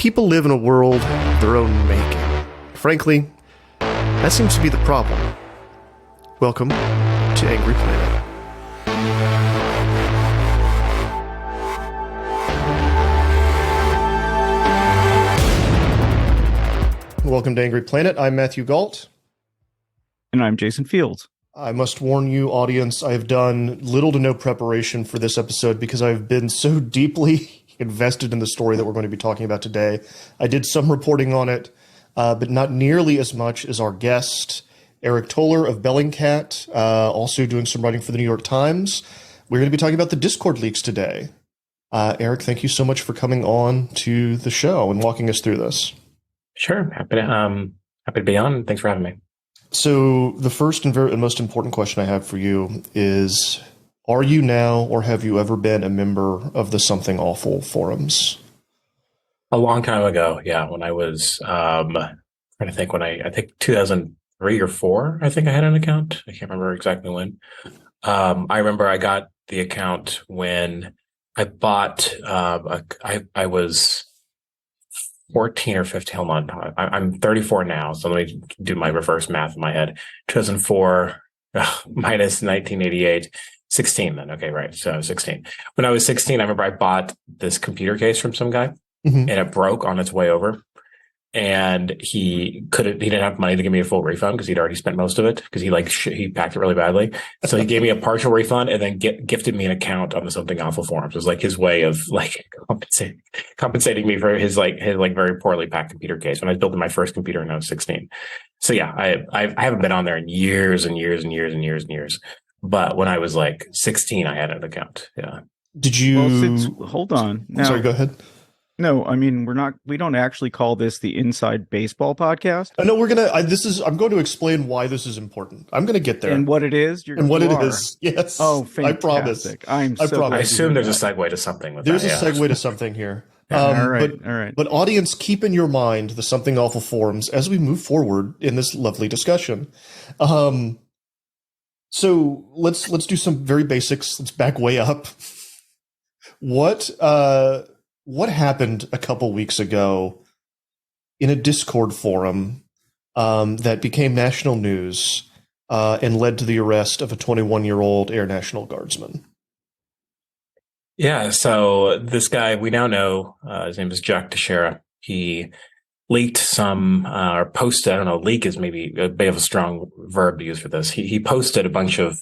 People live in a world of their own making. Frankly, that seems to be the problem. Welcome to Angry Planet. Welcome to Angry Planet. I'm Matthew Galt. And I'm Jason Fields. I must warn you, audience, I have done little to no preparation for this episode because I've been so deeply invested in the story that we're going to be talking about today. I did some reporting on it, but not nearly as much as our guest, Eric Toler of Bellingcat, also doing some writing for the New York Times. We're going to be talking about the Discord leaks today. Eric, thank you so much for coming on to the show and walking us through this. Sure. Happy to be on. Thanks for having me. So the first and most important question I have for you is, are you now or have you ever been a member of the Something Awful forums? A long time ago, yeah. When I was trying to think, I think 2003 or 4, I think I had an account. I can't remember exactly when. I remember I got the account when I bought. I was 14 or 15. Hold on, I'm 34 now, so let me do my reverse math in my head. 2004 minus 1988. 16 then. Okay, right. So 16. When I was 16, I remember I bought this computer case from some guy and it broke on its way over. And he didn't have money to give me a full refund because he'd already spent most of it because he packed it really badly. So he gave me a partial refund and then gifted me an account on the Something Awful forums. It was like his way of like compensating me for his very poorly packed computer case when I was building my first computer when I was 16. So yeah, I haven't been on there in years and years and years and years and years. But when I was like 16, I had an account. Yeah. Did you? Well, hold on. Now, sorry, go ahead. No, I mean, we don't actually call this the Inside Baseball podcast. No, I'm going to explain why this is important. I'm going to get there. And what it is. Yes. Oh, fantastic. I promise. I assume there's a segue to something with there's that. There's a segue to something here. All right. But audience, keep in your mind the Something Awful forums as we move forward in this lovely discussion. So let's do some very basics. Let's back way up. What happened a couple weeks ago in a Discord forum that became national news and led to the arrest of a 21-year-old Air National Guardsman? Yeah. So this guy we now know, his name is Jack Teixeira. He leaked some or posted, I don't know, leak is maybe a bit of a strong verb to use for this. He posted a bunch of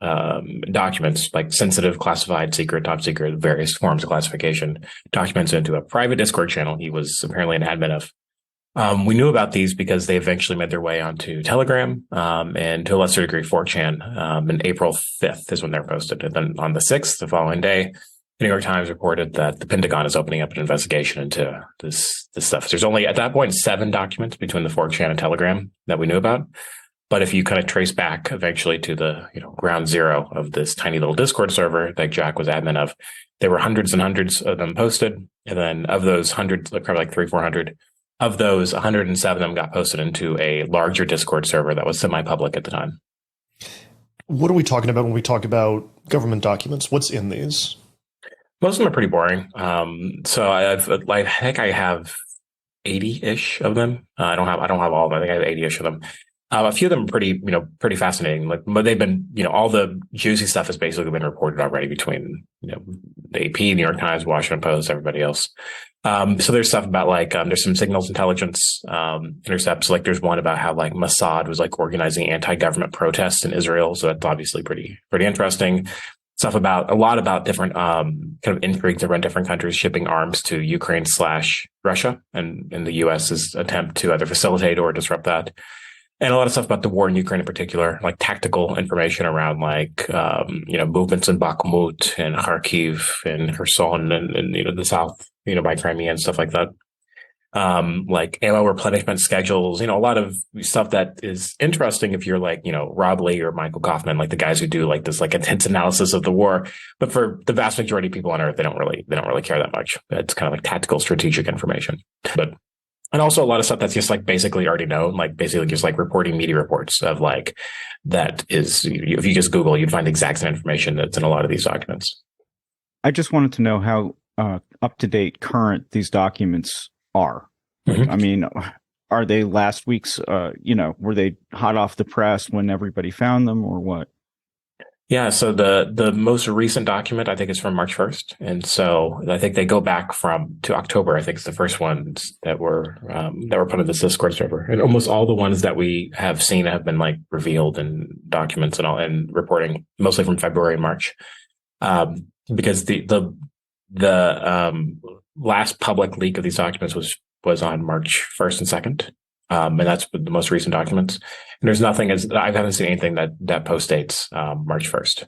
documents, like sensitive, classified, secret, top secret, various forms of classification documents into a private Discord channel he was apparently an admin of. We knew about these because they eventually made their way onto Telegram and to a lesser degree 4chan. And April 5th is when they're posted. And then on the 6th, the following day, the New York Times reported that the Pentagon is opening up an investigation into this stuff. There's only, at that point, 7 documents between the 4chan and Telegram that we knew about. But if you kind of trace back eventually to the ground zero of this tiny little Discord server that Jack was admin of, there were hundreds and hundreds of them posted. And then of those hundreds, probably like 300-400, of those, 107 of them got posted into a larger Discord server that was semi-public at the time. What are we talking about when we talk about government documents? What's in these? Most of them are pretty boring. So I think I have 80-ish of them. I don't have all of them. I think I have 80-ish of them. A few of them are pretty fascinating. But they've been, all the juicy stuff has basically been reported already between, the AP, New York Times, Washington Post, everybody else. So there's stuff about there's some signals intelligence intercepts. Like there's one about how Mossad was organizing anti-government protests in Israel. So that's obviously pretty interesting. Stuff about a lot about different kind of intrigues around different countries shipping arms to Ukraine/Russia and the US's attempt to either facilitate or disrupt that. And a lot of stuff about the war in Ukraine in particular, like tactical information around movements in Bakhmut and Kharkiv and Kherson and the south, by Crimea and stuff like that. Like ammo replenishment schedules, a lot of stuff that is interesting if you're Rob Lee or Michael Kaufman, like the guys who do this intense analysis of the war. But for the vast majority of people on Earth, they don't really care that much. It's kind of like tactical strategic information. And also a lot of stuff that's just basically already known, basically just reporting media reports of that is, if you just Google, you'd find the exact same information that's in a lot of these documents. I just wanted to know how up to date, current these documents are. Like, Mhm. I mean, are they last week's? Were they hot off the press when everybody found them, or what? Yeah, so the most recent document I think is from March 1st, and so I think they go back from to October. I think it's the first ones that were put in this Discord server, and almost all the ones that we have seen have been like revealed in documents and all and reporting, mostly from February and March, because the last public leak of these documents was on March 1st and 2nd, and that's the most recent documents. And there's nothing as I haven't seen anything that post dates March 1st.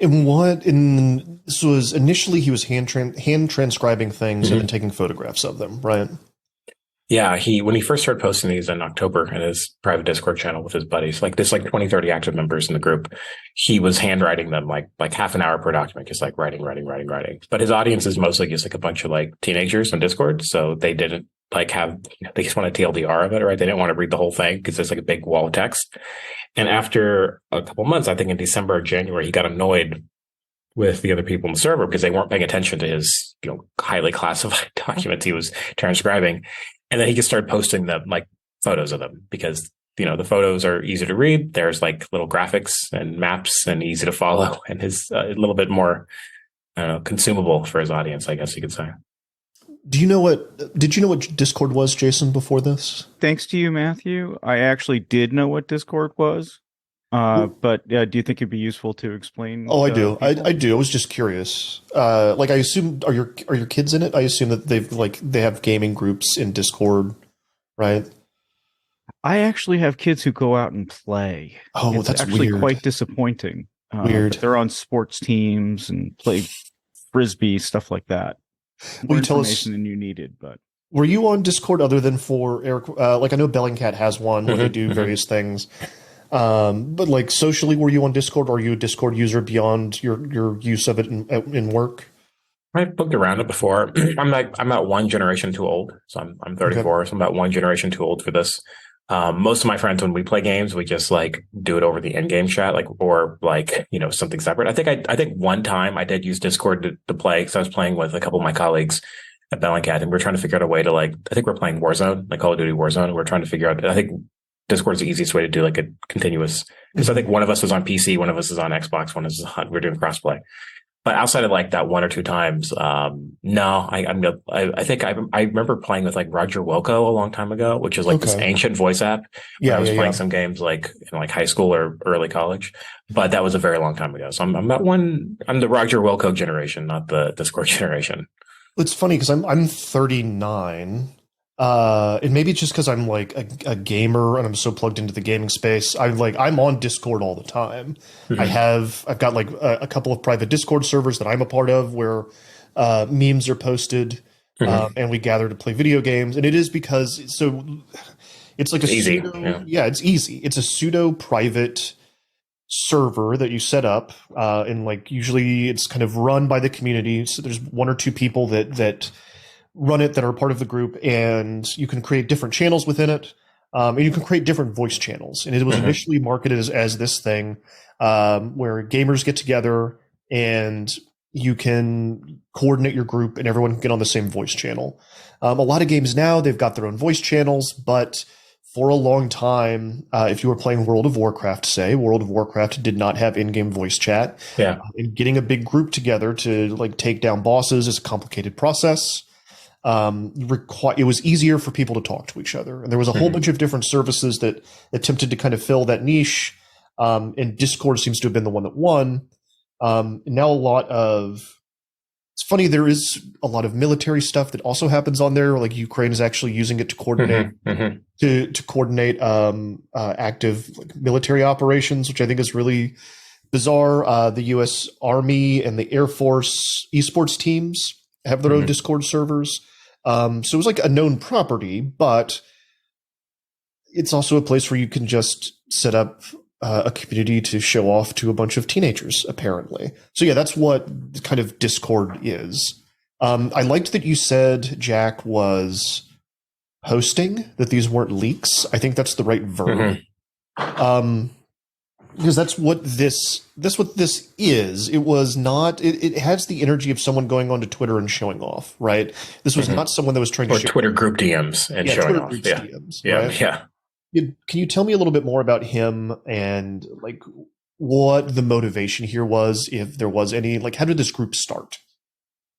So was initially he was hand transcribing things and then taking photographs of them, right? Yeah, when he first started posting these in October in his private Discord channel with his buddies, like 20, 30 active members in the group, he was handwriting them like half an hour per document, just like writing. But his audience is mostly just like a bunch of like teenagers on Discord, so they didn't like they just want a TLDR of it, right? They didn't want to read the whole thing because there's like a big wall of text. And after a couple months, I think in December or January, he got annoyed with the other people in the server because they weren't paying attention to his, highly classified documents he was transcribing. And then he just started posting them like photos of them because, the photos are easy to read. There's like little graphics and maps and easy to follow and is a little bit more, consumable for his audience, I guess you could say. Did you know what Discord was, Jason, before this? Thanks to you, Matthew. I actually did know what Discord was. But do you think it'd be useful to explain? Oh, I do. I do. I was just curious. I assume are your kids in it? I assume that they have gaming groups in Discord, right? I actually have kids who go out and play. Oh, It's that's actually weird. quite disappointing. Weird. They're on sports teams and play frisbee, stuff like that. Will More you tell us? information than you needed, but Were you on Discord other than for Eric? I know Bellingcat has one where they do various things. But like socially, were you on Discord? Or are you a Discord user beyond your use of it in work? I've looked around it before. I'm about one generation too old. So I'm 34. Okay. So I'm about one generation too old for this. Most of my friends, when we play games, we just like do it over the in-game chat, or something separate. I think one time I did use Discord to play because I was playing with a couple of my colleagues at Bellingcat, and we're trying to figure out a way to I think we're playing Warzone, like Call of Duty Warzone. We're trying to figure out. I think Discord is the easiest way to do like a continuous. Because I think one of us is on PC, one of us is on Xbox, we're doing crossplay. But outside of like that one or two times, no, I think I remember playing with like Roger Wilco a long time ago, which is like this ancient voice app. Yeah, I was playing some games like in like high school or early college, but that was a very long time ago. So I'm the Roger Wilco generation, not the Discord generation. It's funny because I'm 39. And maybe it's just because I'm like a gamer and I'm so plugged into the gaming space. I'm on Discord all the time. Mm-hmm. I've got like a couple of private Discord servers that I'm a part of where memes are posted, and we gather to play video games. And it is because it's like it's easy. It's easy. It's a pseudo private server that you set up, and like usually it's kind of run by the community. So there's one or two people that run it that are part of the group, and you can create different channels within it, and you can create different voice channels. And it was initially marketed as this thing where gamers get together and you can coordinate your group and everyone can get on the same voice channel. A lot of games now, they've got their own voice channels, but for a long time, if you were playing World of Warcraft, say, World of Warcraft did not have in-game voice chat. Yeah. And getting a big group together to like take down bosses is a complicated process. It was easier for people to talk to each other, and there was a whole bunch of different services that attempted to kind of fill that niche, and Discord seems to have been the one that won. Now it's funny, there is a lot of military stuff that also happens on there, like Ukraine is actually using it to coordinate to coordinate active military operations, which I think is really bizarre. The U.S. Army and the Air Force esports teams have their own Discord servers. So it was like a known property, but it's also a place where you can just set up a community to show off to a bunch of teenagers, apparently. So yeah, that's what kind of Discord is. I liked that you said Jack was hosting, that these weren't leaks. I think that's the right verb. because that's what this is. It was not. It has the energy of someone going onto Twitter and showing off, right? This was not someone that was trying to Or share Twitter group DMs and showing Twitter off. groups Yeah, DMs, yeah, right? yeah. Can you tell me a little bit more about him and like what the motivation here was, if there was any? Like, how did this group start?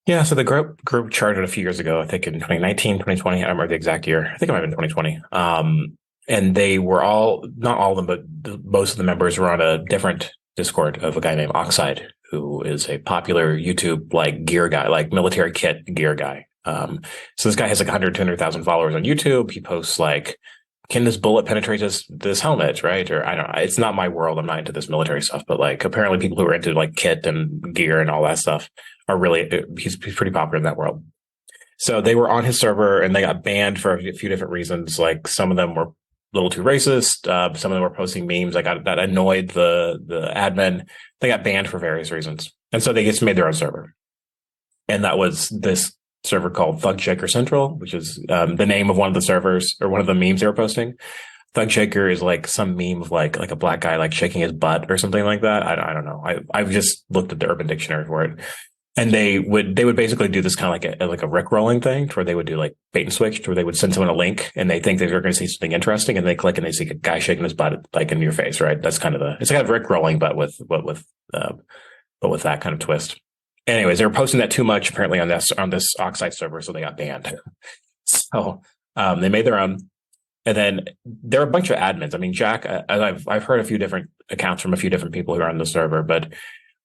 Yeah, so the group charted a few years ago, I think in 2019, 2020. I don't remember the exact year. I think it might have been 2020. And they were not all of them, but most of the members were on a different Discord of a guy named Oxide, who is a popular YouTube like gear guy, like military kit gear guy. So this guy has like 200,000 followers on YouTube. He posts like, can this bullet penetrate this helmet, right? Or I don't know. It's not my world. I'm not into this military stuff, but like apparently people who are into like kit and gear and all that stuff are really, he's pretty popular in that world. So they were on his server and they got banned for a few different reasons. Like some of them were a little too racist. Some of them were posting memes that annoyed the admin. They got banned for various reasons. And so they just made their own server. And that was this server called Thug Shaker Central, which is the name of one of the servers or one of the memes they were posting. Thug Shaker is like some meme of like a black guy like shaking his butt or something like that. I don't know. I've just looked at the Urban Dictionary for it. And they would basically do this kind of like a Rickrolling thing where they would do like bait and switch, where they would send someone a link and they think that they're going to see something interesting and they click and they see a guy shaking his butt like in your face, right? That's kind of it's kind of Rickrolling, but with that kind of twist. Anyways, they were posting that too much apparently on this Oxide server, so they got banned. So they made their own, and then there are a bunch of admins. I mean, Jack, I've heard a few different accounts from a few different people who are on the server, but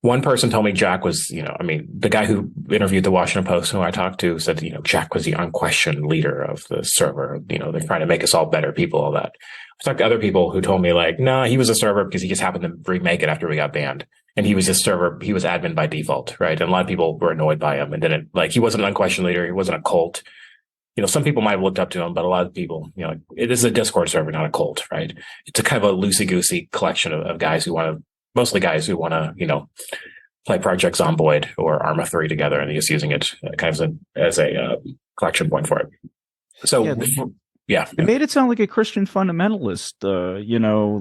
one person told me Jack was, the guy who interviewed the Washington Post, who I talked to, said, Jack was the unquestioned leader of the server. They're trying to make us all better people, all that. I talked to other people who told me like, no, he was a server because he just happened to remake it after we got banned. And he was just server, he was admin by default, right? And a lot of people were annoyed by him and didn't, like, he wasn't an unquestioned leader. He wasn't a cult. Some people might have looked up to him, but a lot of people, it is a Discord server, not a cult, right? It's a kind of a loosey-goosey collection of guys mostly guys who want to, play Project Zomboid or Arma 3 together, and he's using it kind of as a collection point for it. So, They made it sound like a Christian fundamentalist,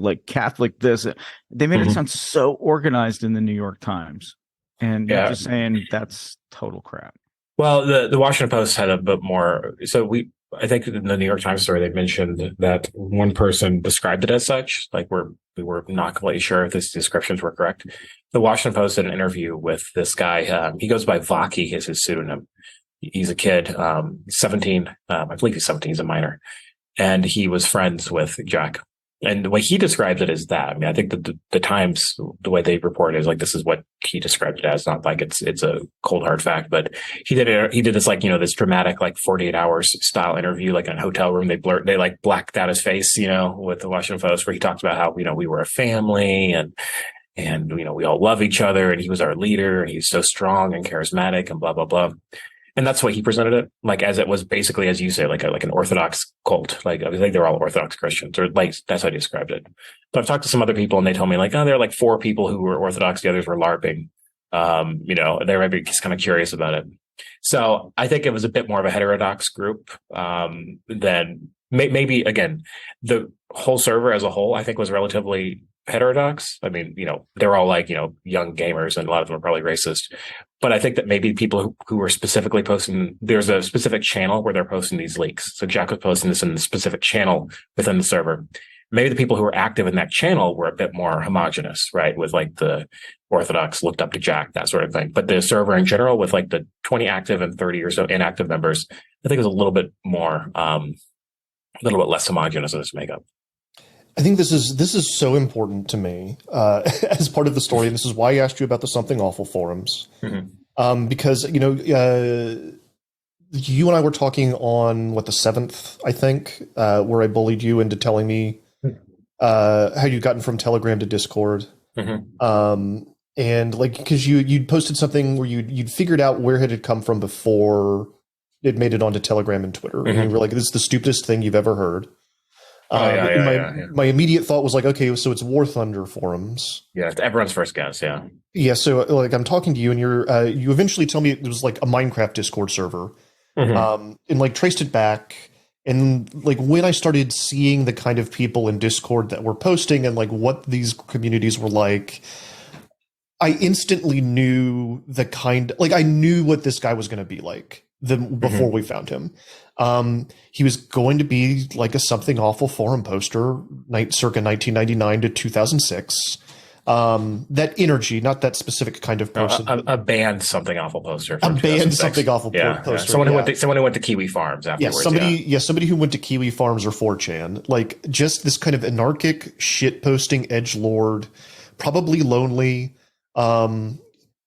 like Catholic this. They made it sound so organized in the New York Times. And you're just saying that's total crap. Well, the Washington Post had a bit more. So I think in the New York Times story, they mentioned that one person described it as such. Like we were not completely sure if these descriptions were correct. The Washington Post did an interview with this guy. He goes by Vaki, is his pseudonym. He's a kid, 17. I believe he's 17. He's a minor. And he was friends with Jack. And the way he describes it is that, I mean, I think that the Times, the way they report it is like, this is what he described it as, not like it's a cold hard fact, but he did this like, this dramatic, like 48 hours style interview, like in a hotel room. They like blacked out his face, with the Washington Post, where he talked about how, we were a family and we all love each other and he was our leader and he's so strong and charismatic and blah, blah, blah. And that's the way he presented it, like as it was basically, as you say, like an Orthodox cult. Like I think they're all Orthodox Christians, or like that's how he described it. But I've talked to some other people, and they told me like, there are like 4 people who were Orthodox, the others were LARPing. They were just kind of curious about it. So I think it was a bit more of a heterodox group than maybe again the whole server as a whole. I think was relatively heterodox. I mean, they're all like, young gamers, and a lot of them are probably racist. But I think that maybe people who are specifically posting, there's a specific channel where they're posting these leaks. So Jack was posting this in a specific channel within the server. Maybe the people who were active in that channel were a bit more homogenous, right? With like the Orthodox looked up to Jack, that sort of thing. But the server in general, with like the 20 active and 30 or so inactive members, I think it was a little bit more, a little bit less homogenous in its makeup. I think this is so important to me as part of the story, and this is why I asked you about the Something Awful forums, because you and I were talking on the 7th, I think, where I bullied you into telling me how you'd gotten from Telegram to Discord, and like because you'd posted something where you'd figured out where it had come from before it made it onto Telegram and Twitter, and you were like, "This is the stupidest thing you've ever heard." My immediate thought was like, okay, so it's War Thunder forums. Yeah, it's everyone's first guess. Yeah. Yeah. So like, I'm talking to you, and you eventually tell me it was like a Minecraft Discord server, and like traced it back, And like when I started seeing the kind of people in Discord that were posting and like what these communities were like, I instantly knew I knew what this guy was going to be like before we found him. He was going to be like a something awful forum poster, circa 1999 to 2006. That energy, not that specific kind of person. A banned something awful poster. A banned something awful poster. Yeah. Someone who went to KiwiFarms afterwards. Somebody who went to KiwiFarms or 4chan. Like just this kind of anarchic shit posting edgelord, probably lonely,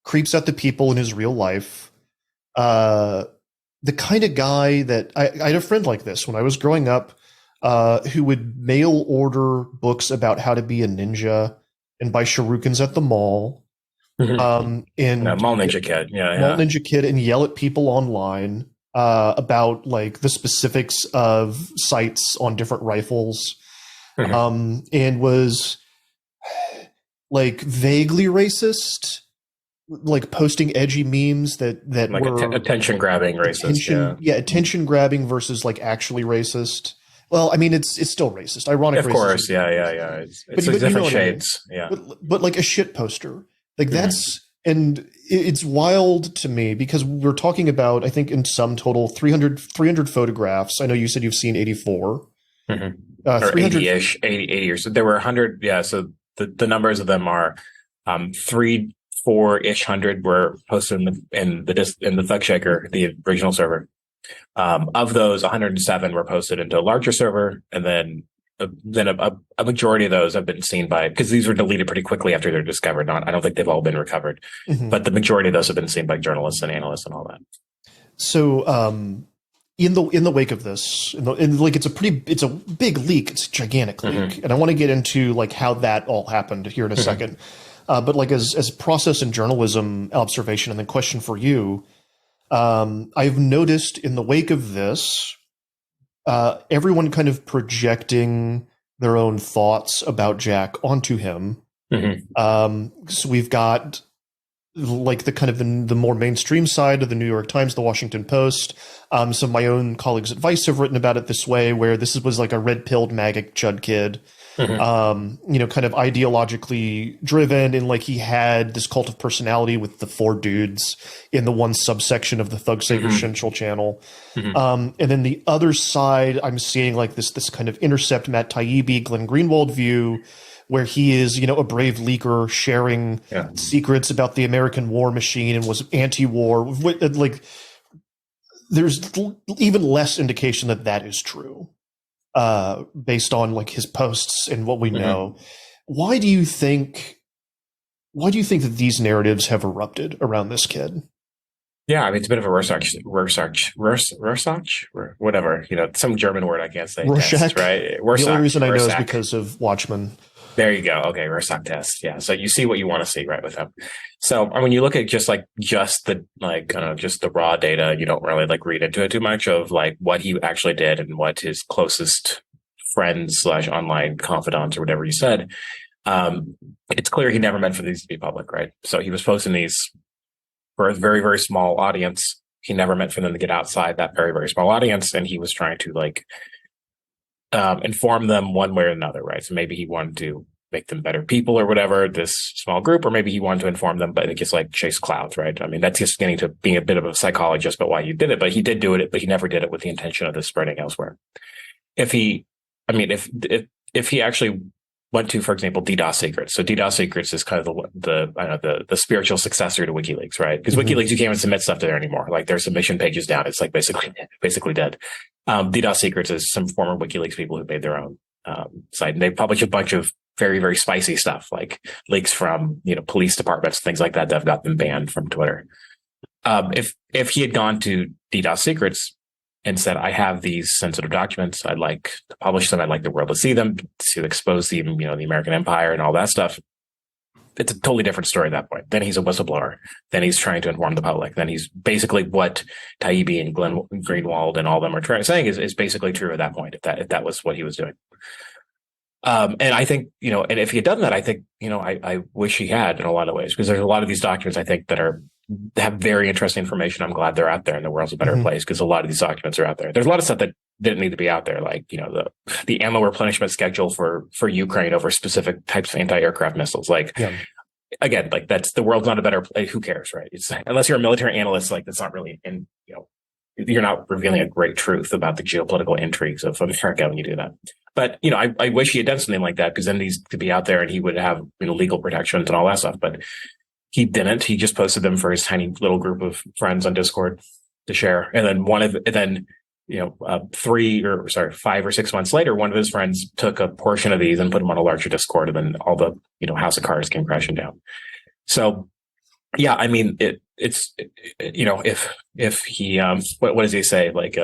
creeps out the people in his real life. The kind of guy that I had a friend like this when I was growing up, who would mail order books about how to be a ninja and buy shurikens at the mall. And Mall Ninja Kid. Mall Ninja Kid, and yell at people online about like the specifics of sights on different rifles. And was like vaguely racist, like posting edgy memes that like were attention grabbing racist. Attention grabbing versus like actually racist. Well, I mean, it's still racist. Ironic, of course, yeah. It's like different shades, I mean? But like a shit poster, like that's, and it's wild to me because we're talking about, I think in some total 300 photographs. I know you said you've seen 84, or 80-ish, 80 or so. There were 100, So the numbers of them are 3-4-ish hundred were posted in the Thug Shaker, the original server. Of those, 107 were posted into a larger server, and then a majority of those have been seen because these were deleted pretty quickly after they're discovered. I don't think they've all been recovered, but the majority of those have been seen by journalists and analysts and all that. So, in the wake of this, it's a big leak, it's a gigantic leak, and I want to get into like how that all happened here in a second. But like as process and journalism observation, and then question for you. I've noticed in the wake of this, everyone kind of projecting their own thoughts about Jack onto him. So we've got like the kind of the more mainstream side of the New York Times, the Washington Post. Some of my own colleagues at Vice have written about it this way, where this was like a red-pilled MAGA chud kid. Kind of ideologically driven, and like he had this cult of personality with the 4 dudes in the one subsection of the Thug Savior Central channel. And then the other side, I'm seeing like this kind of Intercept, Matt Taibbi, Glenn Greenwald view, where he is, a brave leaker sharing secrets about the American war machine and was anti-war. Like, there's even less indication that is true. Based on like his posts and what we know. Why do you think that these narratives have erupted around this kid? Yeah, I mean, it's a bit of a Rorschach, whatever, some German word I can't say. Rorschach, test, right? Rorschach, the only reason I know Rorschach. is because of Watchmen. There you go. Okay, Rorschach test. Yeah, so you see what you want to see, right, with him. So when you look at just the raw data, you don't really like read into it too much of like what he actually did and what his closest friends / online confidants or whatever you said. It's clear he never meant for these to be public, right? So he was posting these for a very, very small audience. He never meant for them to get outside that very, very small audience, and he was trying to like inform them one way or another, right? So maybe he wanted to make them better people or whatever, this small group, or maybe he wanted to inform them, but it just like chase clouds, right? I mean, that's just getting to being a bit of a psychologist about why he did it, but he did do it, but he never did it with the intention of this spreading elsewhere. If he actually went to, for example, DDoS Secrets. So DDoS Secrets is kind of the spiritual successor to WikiLeaks, right? Because WikiLeaks, you can't even submit stuff to there anymore. Like their submission pages down. It's like basically dead. DDoS Secrets is some former WikiLeaks people who made their own site, and they publish a bunch of very, very spicy stuff, like leaks from police departments, things like that have got them banned from Twitter. If he had gone to DDoS Secrets and said, I have these sensitive documents, I'd like to publish them, I'd like the world to see them, to expose the American empire and all that stuff, it's a totally different story at that point. Then he's a whistleblower. Then he's trying to inform the public. Then he's basically what Taibbi and Glenn Greenwald and all of them are saying is basically true at that point, if that was what he was doing. And I think, and if he had done that, I think, I wish he had in a lot of ways, because there's a lot of these documents, I think, that are have very interesting information. I'm glad they're out there and the world's a better place because a lot of these documents are out there. There's a lot of stuff that didn't need to be out there, like, the ammo replenishment schedule for Ukraine over specific types of anti-aircraft missiles. Like, again, like that's the world's not a better place. Who cares, right? It's unless you're a military analyst, like that's not really, and you're not revealing a great truth about the geopolitical intrigues of America when you do that. But I wish he had done something like that because then these could be out there and he would have legal protections and all that stuff. But he didn't. He just posted them for his tiny little group of friends on Discord to share. And then 5 or 6 months later, one of his friends took a portion of these and put them on a larger Discord, and then all the house of cards came crashing down. So yeah, I mean if he what does he say, like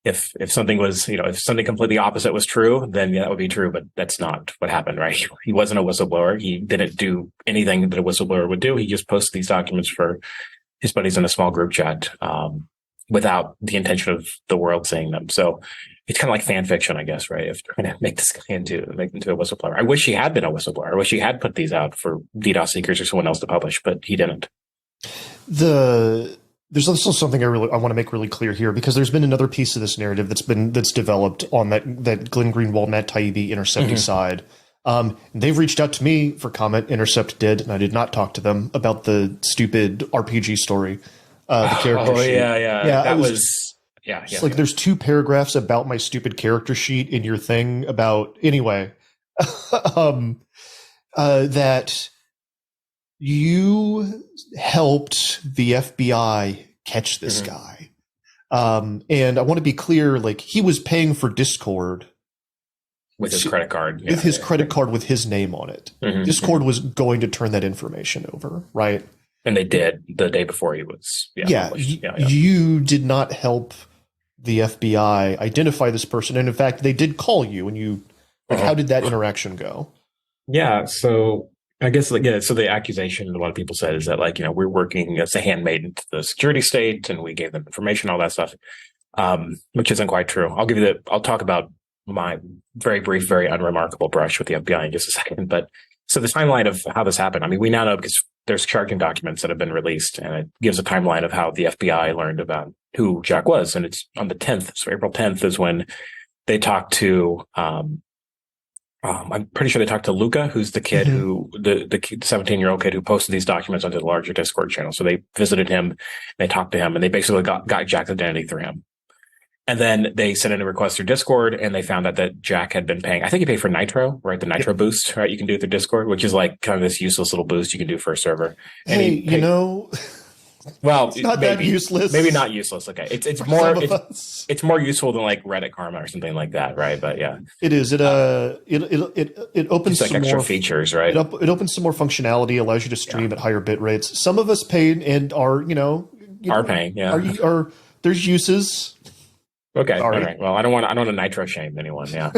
if something was if something completely opposite was true, then that would be true, but that's not what happened, right? He wasn't a whistleblower. He didn't do anything that a whistleblower would do. He just posted these documents for his buddies in a small group chat without the intention of the world seeing them. So it's kind of like fan fiction, I guess, right? If trying to make this guy into a whistleblower. I wish he had been a whistleblower. I wish he had put these out for DDoS seekers or someone else to publish, but he didn't. There's also something I want to make really clear here, because there's been another piece of this narrative that's developed on that Glenn Greenwald, Matt Taibbi Intercept side. They've reached out to me for comment. Intercept did, and I did not talk to them about the stupid RPG story. The character sheet. Yeah. That was like there's 2 paragraphs about my stupid character sheet in your thing about anyway. That you helped the FBI catch this guy. And I want to be clear, like he was paying for Discord with his credit card. With his credit card with his name on it. Discord was going to turn that information over, right? And they did the day before he was. You did not help the FBI identify this person. And in fact, they did call you, and you, like, how did that interaction go? Yeah. So I guess, so the accusation a lot of people said is that, like, we're working as a handmaiden to the security state and we gave them information, all that stuff, which isn't quite true. I'll talk about my very brief, very unremarkable brush with the FBI in just a second. But so the timeline of how this happened, I mean, we now know because there's charging documents that have been released, and it gives a timeline of how the FBI learned about who Jack was. And it's on the 10th. So April 10th is when they talked to, I'm pretty sure they talked to Luca, who's the kid who, the 17-year-old kid who posted these documents onto the larger Discord channel. So they visited him, they talked to him, and they basically got Jack's identity through him. And then they sent in a request through Discord, and they found out that Jack had been paying. I think he paid for Nitro, right? The Nitro boost, right? You can do through Discord, which is like kind of this useless little boost you can do for a server. And well, it's not that useless. Maybe not useless. Okay, it's more useful than like Reddit Karma or something like that, right? But yeah, it is. It opens like some extra more features, right? It opens some more functionality, allows you to stream at higher bit rates. Some of us pay and are paying. Yeah, are there's uses. Okay. All right. Well, I don't want to nitro shame anyone. Yeah.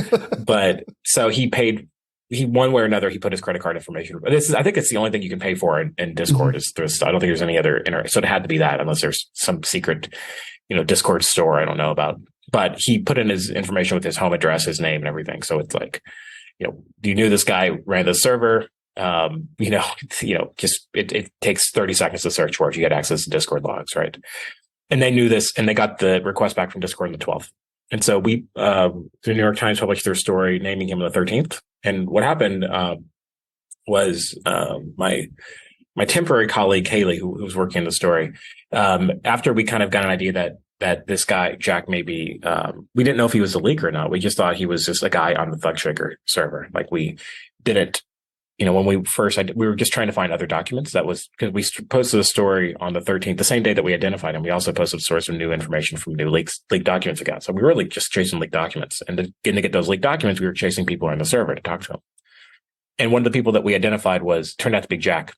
But so he paid, one way or another, he put his credit card information. But I think it's the only thing you can pay for in Discord is I don't think there's any other so it had to be that, unless there's some secret, Discord store I don't know about. But he put in his information with his home address, his name and everything. So it's like, you knew this guy ran the server. Just it takes 30 seconds to search for it. You get access to Discord logs, right? And they knew this, and they got the request back from Discord on the 12th. And so the New York Times published their story naming him on the 13th. And what happened was my temporary colleague, Haley, who was working on the story, after we kind of got an idea that this guy, Jack, maybe, we didn't know if he was a leaker or not. We just thought he was just a guy on the Thug Shaker server. Like we didn't. When we we were just trying to find other documents. That was because we posted a story on the 13th, the same day that we identified him. We also posted a source of new information from new leaked documents account. So we were really just chasing leaked documents. And to get those leaked documents, we were chasing people on the server to talk to them. And one of the people that we identified turned out to be Jack.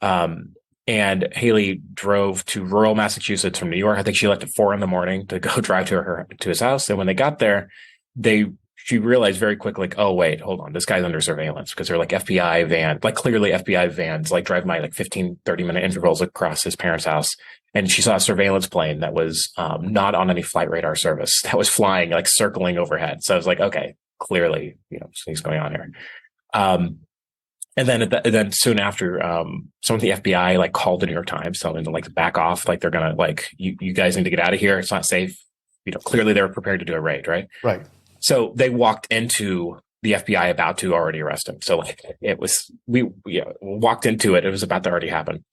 And Haley drove to rural Massachusetts from New York. I think she left at 4 a.m. to go drive to his house. And when they got there, she realized very quickly, like, oh, wait, hold on. This guy's under surveillance, because they're like FBI vans, like clearly FBI vans, like drive by like 15, 30-minute intervals across his parents' house. And she saw a surveillance plane that was not on any flight radar service, that was flying, like circling overhead. So I was like, okay, clearly, something's going on here. And then soon after, someone at the FBI like called the New York Times telling them to like back off. Like they're going to like, you guys need to get out of here. It's not safe. Clearly they were prepared to do a raid. Right. Right. So they walked into the FBI about to already arrest him. So like we walked into it. It was about to already happen.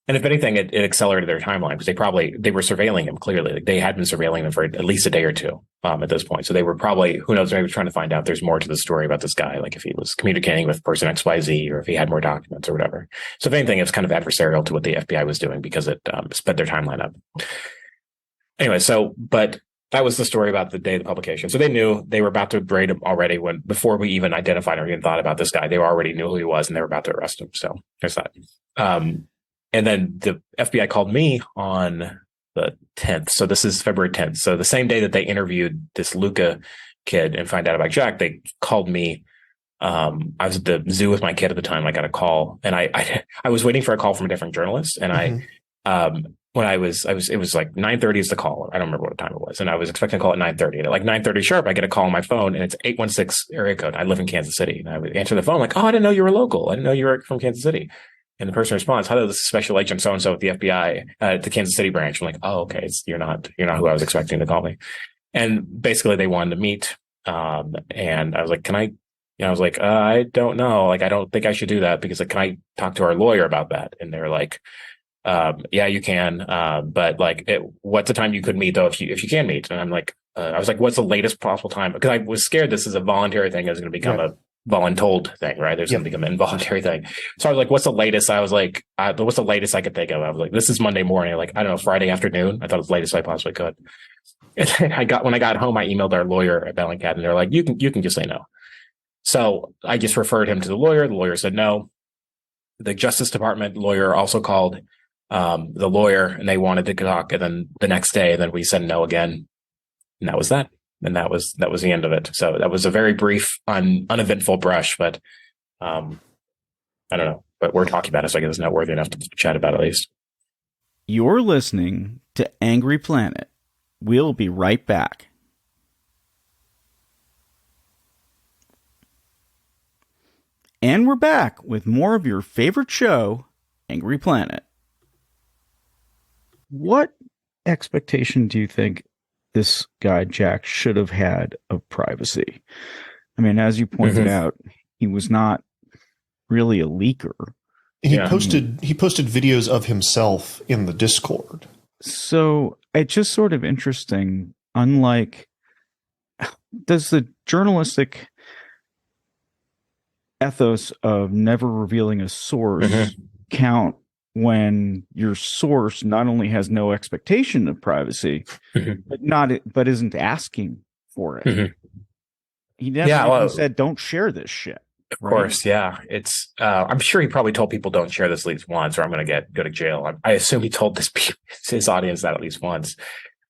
And if anything, it accelerated their timeline because they were surveilling him clearly. Like they had been surveilling him for at least a day or two at this point. So they were probably, who knows, maybe trying to find out there's more to the story about this guy, like if he was communicating with person XYZ or if he had more documents or whatever. So if anything, it's kind of adversarial to what the FBI was doing because it sped their timeline up. Anyway, but that was the story about the day of the publication. So they knew they were about to raid him already before we even identified or even thought about this guy. They already knew who he was and they were about to arrest him. So there's that. And then the FBI called me on the 10th. So this is February 10th. So the same day that they interviewed this Luca kid and find out about Jack, they called me. I was at the zoo with my kid at the time. I got a call and I was waiting for a call from a different journalist. And when it was like 9:30 is the call. I don't remember what time it was. And I was expecting a call at 9:30. And at like 9:30 sharp, I get a call on my phone and it's 816 area code. I live in Kansas City. And I would answer the phone like, oh, I didn't know you were local. I didn't know you were from Kansas City. And the person responds, hello, this is Special Agent so-and-so at the FBI, at the Kansas City branch. I'm like, oh, okay. You're not who I was expecting to call me. And basically they wanted to meet. And I was like, I was like, I don't know. Like, I don't think I should do that because like, can I talk to our lawyer about that? And they're like, yeah, you can. But like, what's the time you could meet though, if you can meet? And I'm like, I was like, what's the latest possible time? Because I was scared this is a voluntary thing. It was going to become a voluntold thing, right? There's going to become an involuntary thing. So I was like, what's the latest? I was like, what's the latest I could think of? I was like, this is Monday morning. Like, I don't know, Friday afternoon. I thought it was the latest I possibly could. And when I got home, I emailed our lawyer at Bellingcat and they're like, you can just say no. So I just referred him to the lawyer. The lawyer said no. The Justice Department lawyer also called the lawyer and they wanted to talk. And then the next day, then we said no again. And that was that. And that was the end of it. So that was a very brief, uneventful brush, but I don't know. But we're talking about it, so I guess it's not worthy enough to chat about at least. You're listening to Angry Planet. We'll be right back. And we're back with more of your favorite show, Angry Planet. What expectation do you think this guy, Jack, should have had of privacy? I mean, as you pointed out, he was not really a leaker. He posted videos of himself in the Discord. So it's just sort of interesting. Unlike, does the journalistic ethos of never revealing a source count when your source not only has no expectation of privacy, but isn't asking for it? He never even said, "Don't share this shit." Of course, yeah. It's. I'm sure he probably told people, "Don't share this at least once, or I'm going to go to jail." I assume he told his audience that at least once.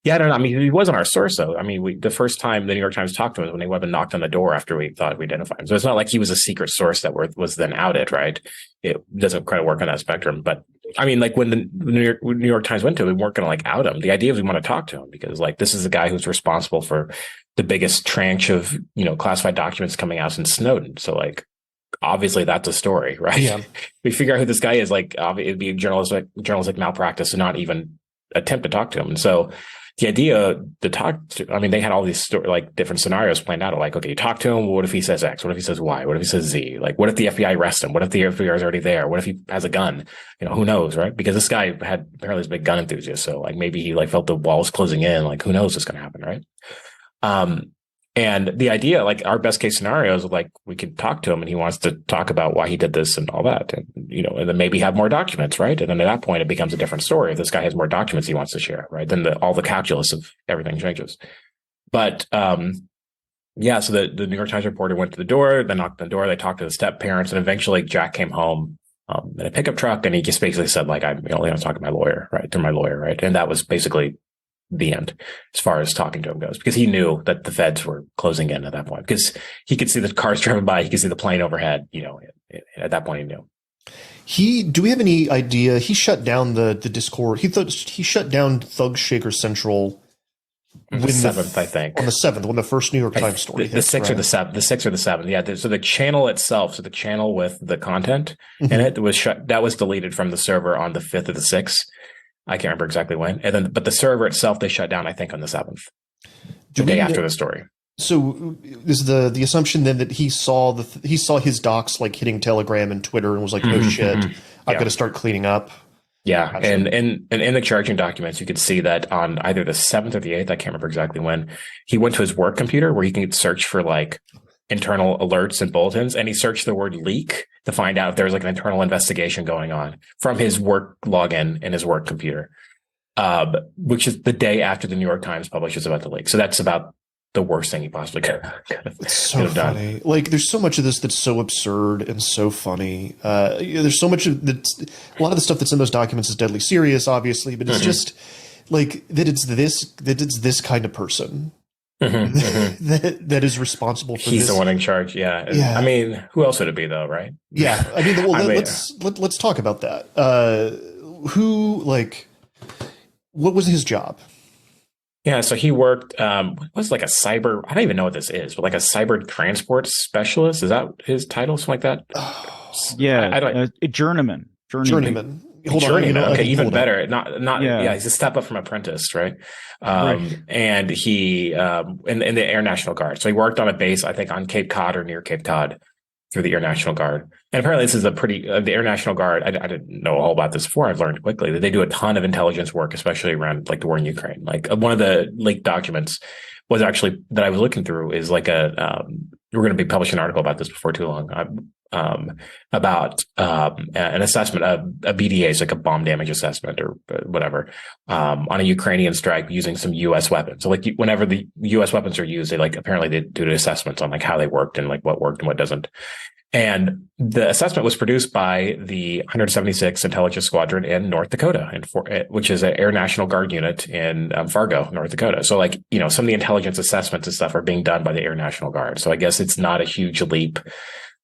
Yeah, I don't know. I mean, he wasn't our source, though. I mean, the first time the New York Times talked to him was when they went and knocked on the door after we thought we identified him. So it's not like he was a secret source that was then outed, right? It doesn't kind of work on that spectrum. But I mean, like when the New York Times went to him, we weren't going to like out him. The idea is we want to talk to him because like this is the guy who's responsible for the biggest tranche of classified documents coming out since Snowden. So like obviously that's a story, right? Yeah. We figure out who this guy is. Like it'd be journalistic malpractice to not even attempt to talk to him. And so the idea to talk to, I mean, they had all these different scenarios planned out. Like, okay, you talk to him. What if he says X? What if he says Y? What if he says Z? Like, what if the FBI arrests him? What if the FBI is already there? What if he has a gun? Who knows, right? Because this guy had apparently this big gun enthusiast. So like maybe he felt the walls closing in. Like, who knows what's going to happen, right? And the idea, like our best case scenario is like we could talk to him and he wants to talk about why he did this and all that. And, and then maybe have more documents, right? And then at that point, it becomes a different story. If this guy has more documents he wants to share, right? Then all the calculus of everything changes. But, so the New York Times reporter went to the door, they knocked on the door, they talked to the step parents, and eventually Jack came home in a pickup truck and he just basically said, like, I'm only going to talk to my lawyer, right? Through my lawyer, right? And that was basically the end as far as talking to him goes, because he knew that the feds were closing in at that point because he could see the cars driving by. He could see the plane overhead, at that point he knew. Do we have any idea? He shut down the Discord. He shut down Thug Shaker Central The 7th, I think. On the 7th, when the first New York Times story the 6th or the 7th. The 6th or the 7th. Yeah. So the channel itself, so the channel with the content in it was shut. That was deleted from the server on the 5th or the 6th. I can't remember exactly when. And then, but the server itself, they shut down, I think, on the 7th, the day after the story. So is the assumption then that he saw his docs like hitting Telegram and Twitter and was like, oh shit, I've got to start cleaning up. Yeah. Gotcha. And in the charging documents, you could see that on either the 7th or the 8th, I can't remember exactly when, he went to his work computer where he can search for like internal alerts and bulletins. And he searched the word leak to find out if there was like an internal investigation going on from his work login in his work computer, which is the day after the New York Times publishes about the leak. So that's about the worst thing he possibly could have funny. Done. Like, there's so much of this that's so absurd and so funny. There's so much of that. A lot of the stuff that's in those documents is deadly serious, obviously, but it's just like that. It's this kind of person that is responsible for. He's the one in charge. Yeah. Yeah. I mean, who else would it be, though? Right. Yeah. I mean, well, let's talk about that. What was his job? Yeah, so he worked, was like a cyber, I don't even know what this is, but like a cyber transport specialist. Is that his title? Something like that? Yeah, a journeyman. Journeyman. Hold on. Okay, even better. Yeah, he's a step up from apprentice, right? And he, in the Air National Guard. So he worked on a base, I think, on Cape Cod or near Cape Cod through the Air National Guard. And apparently this is a pretty, the Air National Guard, I didn't know all about this before. I've learned quickly that they do a ton of intelligence work, especially around like the war in Ukraine. Like one of the leaked documents was actually, that I was looking through, is like we're going to be publishing an article about this before too long, about an assessment of a BDA, like a bomb damage assessment or whatever, on a Ukrainian strike using some U.S. weapons. So like whenever the U.S. weapons are used, apparently they do assessments on like how they worked and like what worked and what doesn't. And the assessment was produced by the 176th Intelligence Squadron in North Dakota, which is an Air National Guard unit in Fargo, North Dakota. So like, some of the intelligence assessments and stuff are being done by the Air National Guard. So I guess it's not a huge leap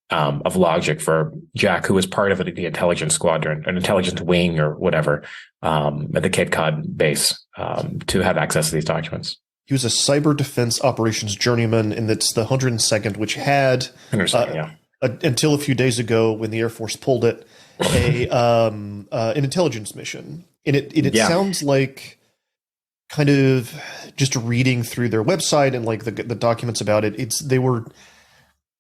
of logic for Jack, who was part of the intelligence squadron, an intelligence wing or whatever, at the Cape Cod base, to have access to these documents. He was a cyber defense operations journeyman, and that's the 102nd, which had, until a few days ago when the Air Force pulled it, an intelligence mission. And it sounds like, kind of just reading through their website and like the documents about it, they were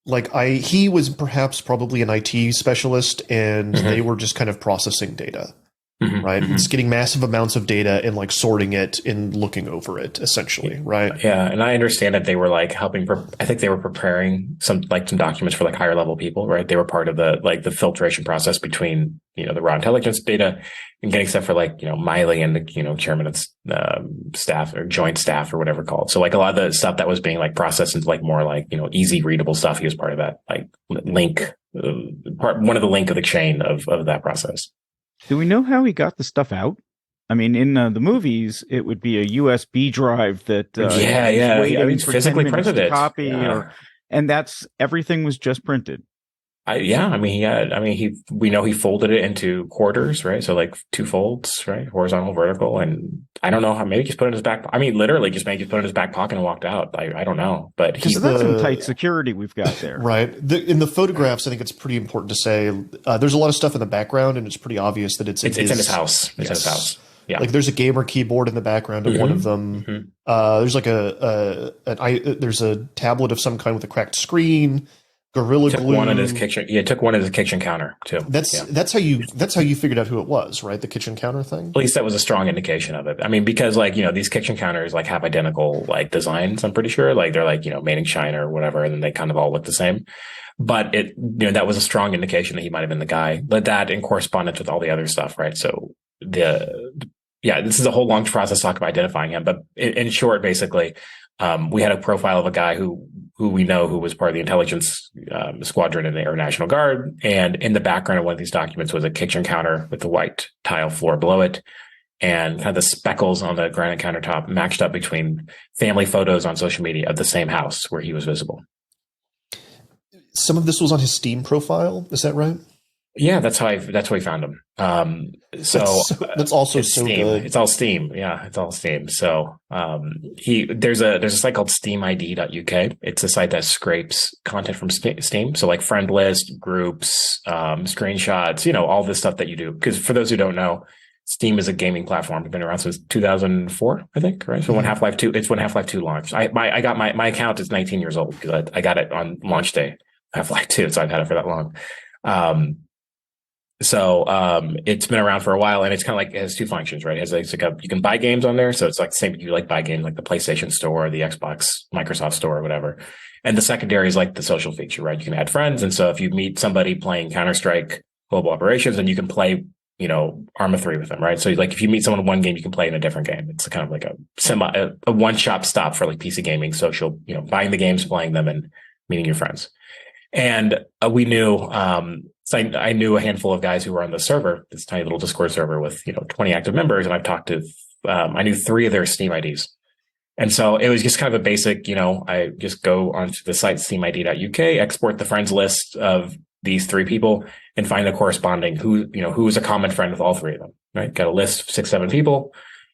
like, he was probably an IT specialist, and they were just kind of processing data. Right. It's getting massive amounts of data and like sorting it and looking over it, essentially. Right. Yeah. And I understand that they were like helping. I think they were preparing some documents for like higher level people. Right. They were part of the filtration process between, the raw intelligence data and getting stuff for like, Miley and the, chairman of staff or joint staff or whatever called. So like a lot of the stuff that was being like processed into like more like, easy readable stuff. He was part of that like link, one of the link of the chain of that process. Do we know how he got the stuff out? I mean, in the movies, it would be a USB drive that he physically printed it. Copy, and everything was just printed. We know he folded it into quarters, right? So like 2 folds, right? Horizontal, vertical. And I don't know how, maybe he's put it in his back. Literally just maybe he put it in his back pocket and walked out. I don't know, but that's some tight security we've got there. Right. In the photographs, I think it's pretty important to say, there's a lot of stuff in the background, and it's pretty obvious that it's in his house. It's in his house. Yeah. Like there's a gamer keyboard in the background of one of them. There's like there's a tablet of some kind with a cracked screen. Gorilla Glue. One in his kitchen. Yeah, took one as a kitchen counter too. That's how you figured out who it was, right? The kitchen counter thing. At least that was a strong indication of it. I mean, because like these kitchen counters like have identical like designs. I'm pretty sure like they're like made in China or whatever, and then they kind of all look the same. But it that was a strong indication that he might have been the guy. But that in correspondence with all the other stuff, right? So this is a whole long process talk about identifying him. But in short, basically, we had a profile of a guy who we know who was part of the intelligence squadron in the Air National Guard. And in the background of one of these documents was a kitchen counter with the white tile floor below it, and kind of the speckles on the granite countertop matched up between family photos on social media of the same house where he was visible. Some of this was on his Steam profile. Is that right? Yeah, that's how we found him. That's also it's so Steam. good. It's all Steam. Yeah, it's all Steam. So there's a site called steamid.uk. It's a site that scrapes content from Steam. So like friend list, groups, screenshots, all this stuff that you do. Because for those who don't know, Steam is a gaming platform. It's been around since 2004, I think, right? So when Half-Life 2, it's when Half-Life 2 launched. I got my account is 19 years old because I got it on launch day, Half-Life 2. So I've had it for that long. It's been around for a while, and it's kind of like, it has two functions, right? It's like you can buy games on there. So it's like the same, you like buy games like the PlayStation Store, the Xbox, Microsoft Store, or whatever. And the secondary is like the social feature, right? You can add friends. And so if you meet somebody playing Counter-Strike Global Operations, then you can play, Arma 3 with them, right? So like if you meet someone in one game, you can play in a different game. It's kind of like a one-shop stop for like PC gaming, social, buying the games, playing them, and meeting your friends. And we knew, so I knew a handful of guys who were on the server, this tiny little Discord server with 20 active members, and I've talked to I knew 3 of their Steam IDs, and so it was just kind of a basic, I just go onto the site steamid.uk, export the friends list of these 3 people, and find the corresponding who is a common friend with all 3 of them. Right, got a list of 6-7 people,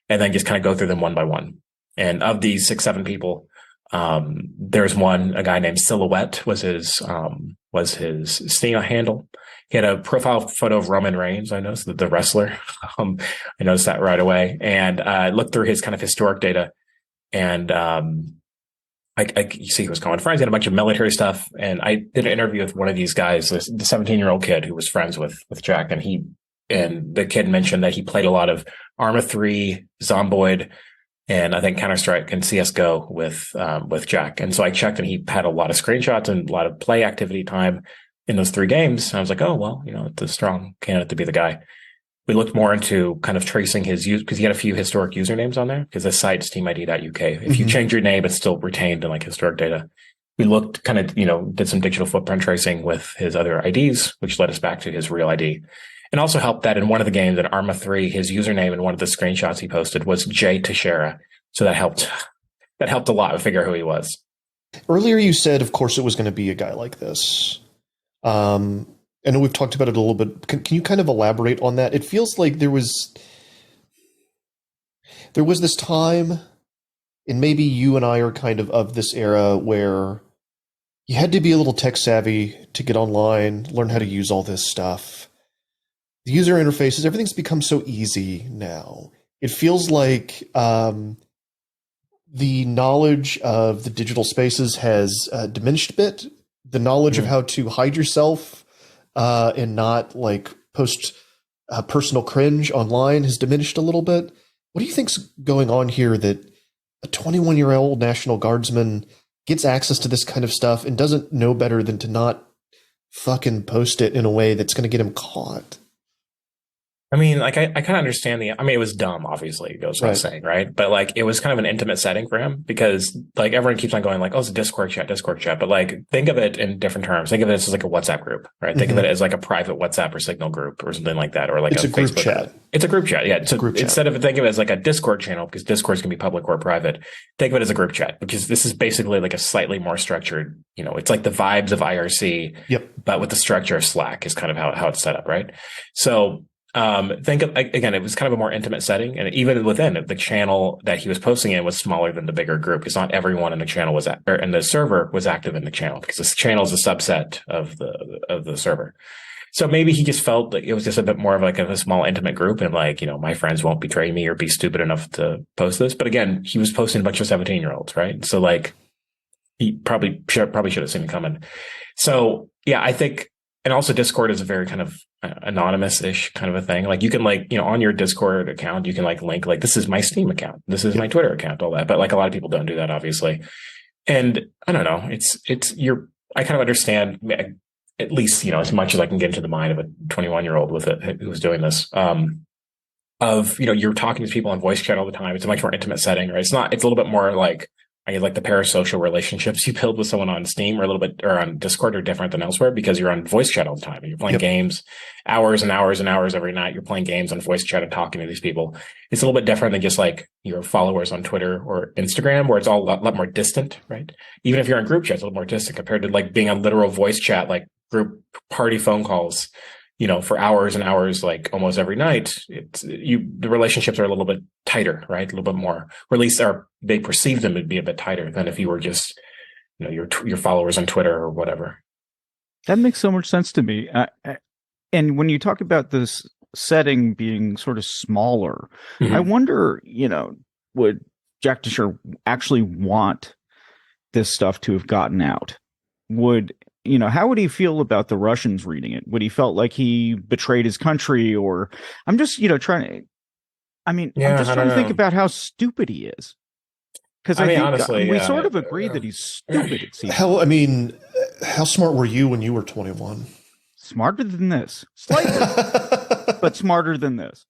and then just kind of go through them one by one. And of these 6-7 people, there's a guy named Silhouette was his Steam handle. He had a profile photo of Roman Reigns. I noticed the wrestler. I noticed that right away, and I looked through his kind of historic data, and you see he was common friends. He had a bunch of military stuff, and I did an interview with one of these guys, the 17-year-old kid who was friends with Jack, and the kid mentioned that he played a lot of Arma 3, Zomboid, and I think Counter-Strike and CSGO with Jack. And so I checked, and he had a lot of screenshots and a lot of play activity time in those 3 games. And I was like, oh, well, it's a strong candidate to be the guy. We looked more into kind of tracing his use, because he had a few historic usernames on there, because the site is steamid.uk. If you change your name, it's still retained in like historic data. We looked kind of, did some digital footprint tracing with his other IDs, which led us back to his real ID. And also helped that in one of the games in Arma 3, his username in one of the screenshots he posted was J Teixeira. So that helped a lot to figure out who he was. Earlier you said, of course, it was going to be a guy like this. I know we've talked about it a little bit. Can you kind of elaborate on that? It feels like there was this time, and maybe you and I are kind of this era, where you had to be a little tech savvy to get online, learn how to use all this stuff. The user interfaces, everything's become so easy now. It feels like the knowledge of the digital spaces has diminished a bit. The knowledge of how to hide yourself and not like post personal cringe online has diminished a little bit. What do you think's going on here that a 21-year-old National Guardsman gets access to this kind of stuff and doesn't know better than to not fucking post it in a way that's going to get him caught? I mean, like, I kind of understand it was dumb, obviously, goes without saying, right? But like, it was kind of an intimate setting for him, because like everyone keeps on going like, oh, it's a Discord chat. But like, think of it in different terms. Think of it as like a WhatsApp group, right? Think of it as like a private WhatsApp or Signal group or something like that. Or like it's a group Facebook chat. It's a group chat. Yeah. So instead of thinking of it as like a Discord channel, because Discords can be public or private, think of it as a group chat, because this is basically like a slightly more structured, it's like the vibes of IRC, but with the structure of Slack is kind of how it's set up, right? So think of, again, it was kind of a more intimate setting, and even within it, the channel that he was posting in was smaller than the bigger group, because not everyone in the channel in the server was active in the channel, because this channel is a subset of the server. So maybe he just felt like it was just a bit more of like a small intimate group, and like, my friends won't betray me or be stupid enough to post this. But again, he was posting a bunch of 17-year-olds, right? So like, he probably should have seen it coming. So yeah, I think. And also Discord is a very kind of anonymous-ish kind of a thing. Like you can like, on your Discord account, you can like link like, this is my Steam account, this is my Twitter account, all that. But like a lot of people don't do that, obviously. And I don't know, I kind of understand, at least, as much as I can get into the mind of a 21-year-old with it who's doing this, you're talking to people on voice chat all the time. It's a much more intimate setting, right? It's a little bit more like, the parasocial relationships you build with someone on Steam or on Discord are different than elsewhere, because you're on voice chat all the time and you're playing games hours and hours and hours every night. You're playing games on voice chat and talking to these people. It's a little bit different than just like your followers on Twitter or Instagram, where it's all a lot more distant, right? Even if you're in group chat, it's a little more distant compared to like being on literal voice chat, like group party phone calls. for hours and hours, like almost every night, the relationships are a little bit tighter, right? A little bit more, or at least they perceive them to be a bit tighter than if you were just, your followers on Twitter or whatever. That makes so much sense to me. And when you talk about this setting being sort of smaller, I wonder, would Jack Teixeira actually want this stuff to have gotten out? How would he feel about the Russians reading it? Would he felt like he betrayed his country? Or I'm just, trying to think about how stupid he is. Because I think honestly, we sort of agree that he's stupid. It seems. How smart were you when you were 21? Smarter than this, slightly, but smarter than this.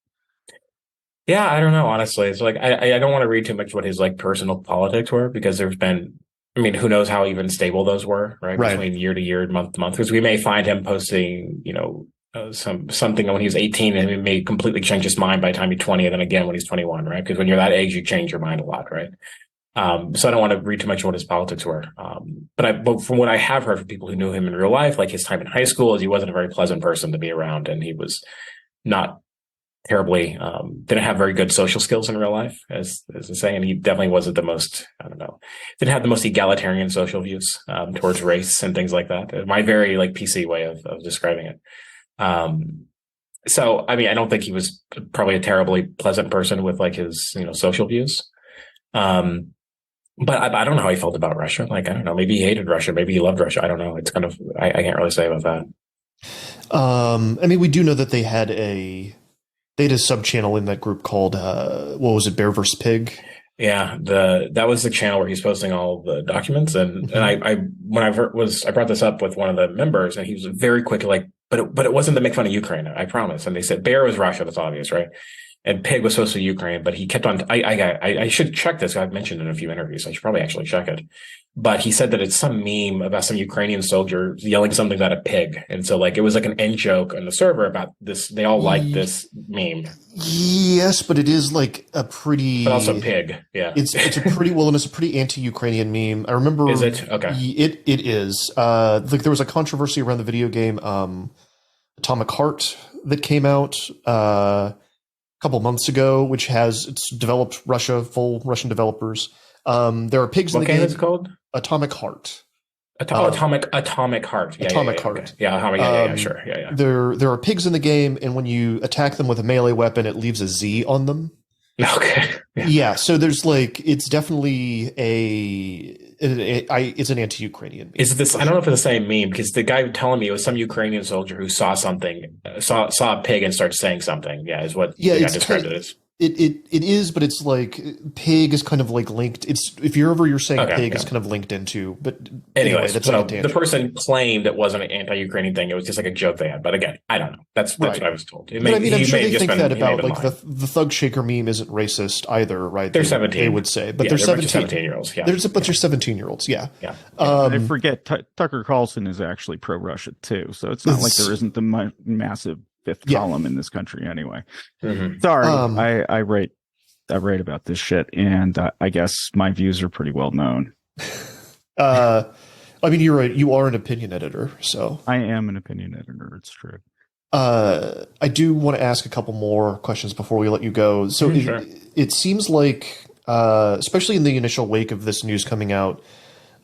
Yeah, I don't know. Honestly, it's like I don't want to read too much what his like personal politics were, because there's been, who knows how even stable those were, right? Between year to year, month to month, because we may find him posting, something when he was 18, and he may completely change his mind by the time he's 20, and then again when he's 21, right? Because when you're that age, you change your mind a lot, right? So I don't want to read too much what his politics were. But from what I have heard from people who knew him in real life, like his time in high school, is he wasn't a very pleasant person to be around, and he was not terribly, didn't have very good social skills in real life, as I say, and he definitely wasn't the most, didn't have the most egalitarian social views towards race and things like that. My very like PC way of describing it. So I don't think he was probably a terribly pleasant person with like his social views. But I don't know how he felt about Russia. Like, I don't know, maybe he hated Russia, maybe he loved Russia. I don't know. It's kind of, I can't really say about that. We do know that they had a sub-channel in that group called, what was it, Bear vs. Pig? Yeah, that was the channel where he's posting all the documents. And when I brought this up with one of the members, and he was very quick, like, but it wasn't to make fun of Ukraine, I promise. And they said Bear was Russia, that's obvious, right? And Pig was supposed to be Ukraine, but he kept on. I should check this. I've mentioned in a few interviews. I should probably actually check it. But he said that it's some meme about some Ukrainian soldier yelling something about a pig, and so like it was like an end joke on the server about this. They all like this meme. Yes, but it is like a pretty. But also pig. Yeah, it's a pretty and it's a pretty anti-Ukrainian meme. I remember. Is it okay? It is. Like there was a controversy around the video game Atomic Heart that came out. Couple months ago, which it's developed full Russian developers. There are pigs in the game. What game is it called? Atomic Heart. Atomic Heart. Yeah, Atomic Heart. Okay. Yeah, sure. Yeah. There are pigs in the game, and when you attack them with a melee weapon, it leaves a Z on them. Okay. Yeah, so there's like, it's definitely it's an anti-Ukrainian meme. Is this? I don't know if it's the same meme, because the guy telling me it was some Ukrainian soldier who saw a pig and started saying something. Yeah, is what the guy described it as. It is, but it's like pig is kind of like linked. It's if you're saying pig is kind of linked into. But anyway, that's so the person claimed it wasn't an anti-Ukrainian thing. It was just like a joke they had. But again, I don't know. That's what I was told. I'm sure they think that about like the Thug Shaker meme isn't racist either, right? They're 17. They would say, but they're 17-year-olds. Yeah, they're 17-year-olds. Yeah. I forget Tucker Carlson is actually pro-Russia too, so it's not like there isn't the massive fifth column in this country anyway. Sorry, I write about this shit, and I guess my views are pretty well known. You're right. You are an opinion editor, so I am an opinion editor. It's true. I do want to ask a couple more questions before we let you go. So it seems like, especially in the initial wake of this news coming out,